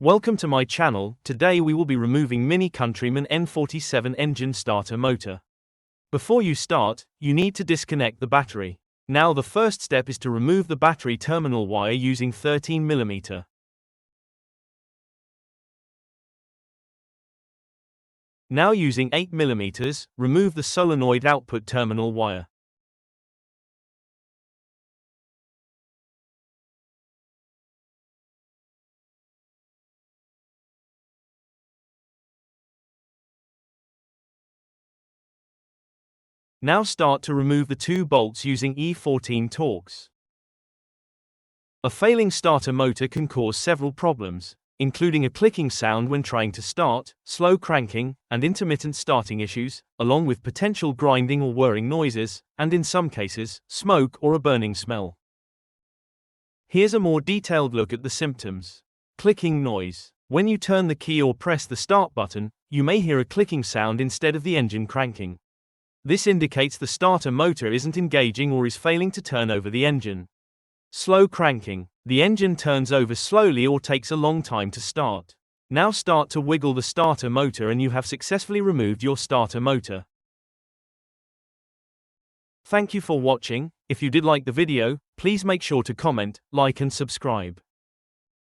Welcome to my channel. Today we will be removing Mini Countryman N47 engine starter motor. Before you start, you need to disconnect the battery. Now the first step is to remove the battery terminal wire using 13mm. Now using 8mm, remove the solenoid output terminal wire. Now start to remove the two bolts using E14 Torx. A failing starter motor can cause several problems, including a clicking sound when trying to start, slow cranking, and intermittent starting issues, along with potential grinding or whirring noises, and in some cases, smoke or a burning smell. Here's a more detailed look at the symptoms. Clicking noise. When you turn the key or press the start button, you may hear a clicking sound instead of the engine cranking. This indicates the starter motor isn't engaging or is failing to turn over the engine. Slow cranking. The engine turns over slowly or takes a long time to start. Now start to wiggle the starter motor and you have successfully removed your starter motor. Thank you for watching. If you did like the video, please make sure to comment, like and subscribe.